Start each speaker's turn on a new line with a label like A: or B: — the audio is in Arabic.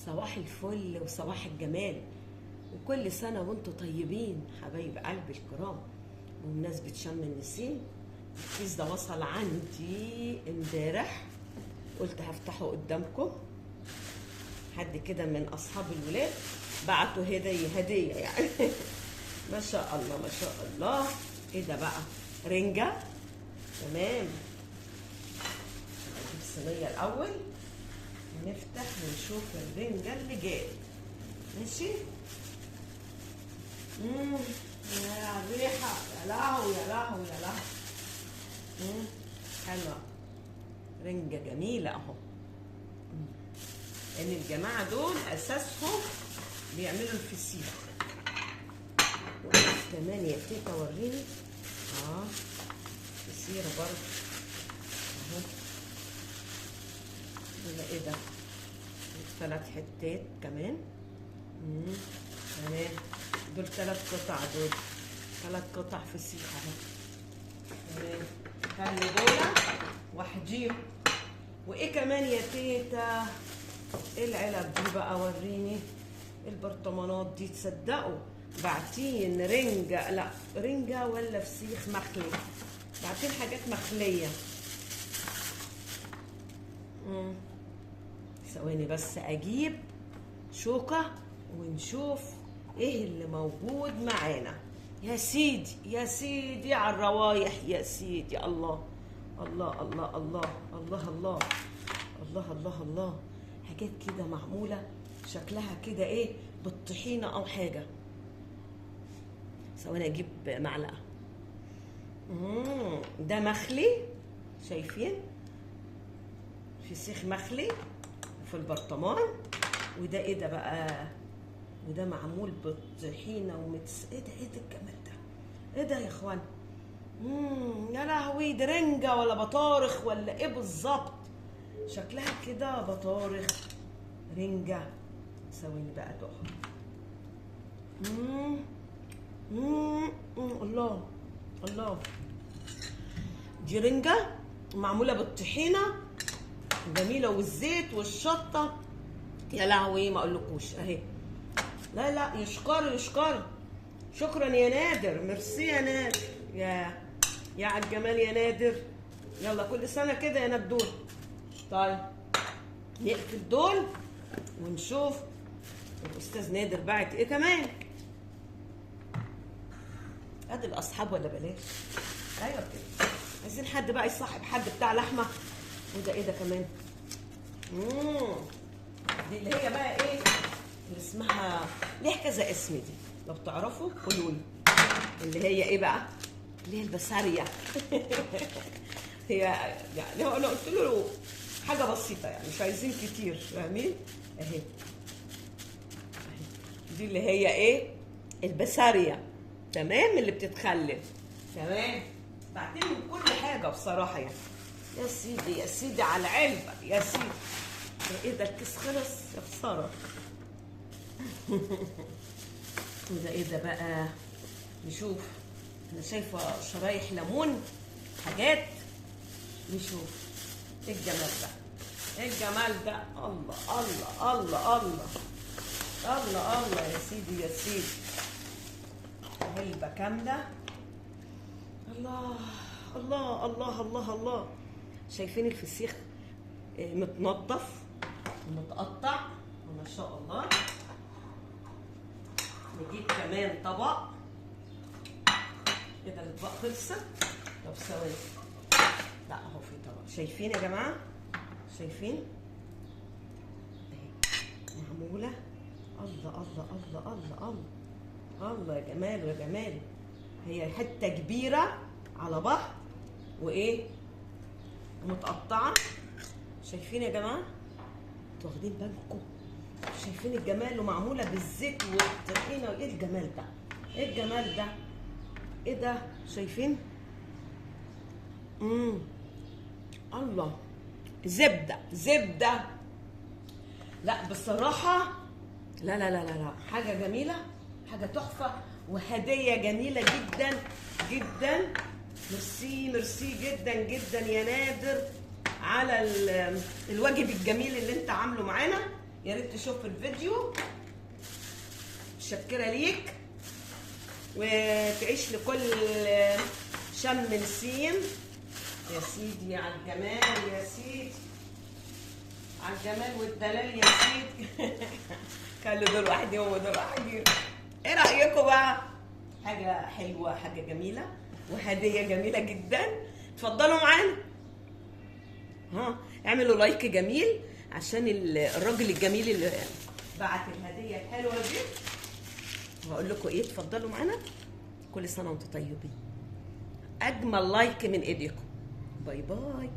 A: صباح الفل وصباح الجمال، وكل سنة وانتم طيبين حبايب قلبي الكرام. بمناسبة شم النسيم، الكيس ده وصل عندي امبارح، قلت هفتحه قدامكم. حد كده من اصحاب الولاد بعتوا هدية يعني ما شاء الله ما شاء الله. ايه ده بقى؟ رنجة. تمام، نجيب الصينية الاول نفتح ونشوف الرنجة اللي جاي. ماشي. يا الريحة، يا لهوي يا لهوي يا لهوي. حلوة، رنجة جميلة اهو. لان الجماعة دول اساسهم بيعملوا الفسيخ. كمان يا تيتا وريني. فسيخ برضه اهو. ايه ده؟ 3 حتات كمان. تمام، دول 3 قطع، دول 3 قطع فسيخ اهو. تمام، خلي دول وحديهم. وايه كمان يا تيتا؟ ايه العلب دي بقى؟ وريني البرطمانات دي. تصدقوا باعتين رنجة، لا رنجة ولا فسيخ مخلي، باعتين حاجات مخلية. ثواني بس اجيب شوكة ونشوف ايه اللي موجود معانا. يا سيدي يا سيدي على الروايح، يا سيدي. الله الله الله الله الله الله الله الله الله. حاجات كده معمولة شكلها كده ايه، بالطحينة او حاجة. ثواني اجيب معلقة. ده مخلي، شايفين؟ فسيخ مخلي في البرطمان. وده ايه ده بقى؟ وده معمول بالطحينه ايه ده؟ ايه ده الجمال ده؟ ايه ده يا اخوان؟ يا لهوي، ده رنجه ولا بطارخ ولا ايه بالظبط؟ شكلها كده بطارخ رنجه. ثواني بقى تقف. الله الله. دي رنجه معموله بالطحينه جميله، والزيت والشطه. يا لهوي ما اقولكوش اهي. لا لا، يشكر يشكر. شكرا يا نادر، ميرسي يا نادر. يا على الجمال يا نادر. يلا كل سنه كده يا ندول. طيب نقفل دول ونشوف الاستاذ نادر باعت ايه كمان. ادي الاصحاب ولا بلاش؟ ايوه كده، عايزين حد بقى يصاحب حد بتاع لحمه. وده ايه ده كمان؟ دي اللي هي بقى ايه اللي اسمها، ليها كذا اسم دي، لو تعرفوا قولوا لي. اللي هي ايه بقى؟ اللي هي البسارية هي يعني انا قلت له حاجه بسيطه يعني، مش عايزين كتير، فاهمين؟ اهي دي اللي هي ايه؟ البسارية. تمام، اللي بتتخلل. تمام، بعتين من كل حاجه بصراحه يعني. يا سيدي يا سيدي على العلبه يا سيدي. ايه ده؟ الكيس خلص يا خساره. وده ايه ده بقى؟ نشوف. انا شايفه شرايح ليمون، حاجات. نشوف ايه الجمال ده؟ ايه الجمال ده؟ الله الله الله الله الله الله. يا سيدي يا سيدي، علبه كامله. الله الله الله الله الله. شايفين الفسيخ متنضف ومتقطع ما شاء الله. نجيب كمان طبق. كده الاطباق خلصت. طب ثواني، لا اهو في طبق. شايفين يا جماعه؟ شايفين؟ اهي معموله. الله الله الله الله الله الله. يا جمال يا جمال. هي حته كبيره على بعض وايه متقطعه. شايفين يا جماعه؟ انتوا واخدين بالكم؟ شايفين الجمال؟ ومعموله بالزيت والطحينه. وايه الجمال ده؟ ايه الجمال ده؟ ايه ده؟ شايفين؟ الله، زبده زبده. لا بصراحه، لا لا لا لا، حاجه جميله، حاجه تحفه، وهديه جميله جدا جدا. ميرسي ميرسي جدا جدا يا نادر على الواجب الجميل اللي انت عامله معانا. يا ريت تشوف الفيديو. متشكره ليك، وتعيش لكل شم نسيم. يا سيدي على الجمال، يا سيدي على الجمال والدلال يا سيدي. خلوا دول واحدين ودول واحدين. ايه رايكم بقى؟ حاجه حلوه، حاجه جميله، وهديه جميله جدا. اتفضلوا معانا. اعملوا لايك جميل عشان الراجل الجميل اللي بعت الهديه الحلوه دي. وهقول لكم ايه، اتفضلوا معانا. كل سنه وانتم طيبين. اجمل لايك من ايديكم. باي باي.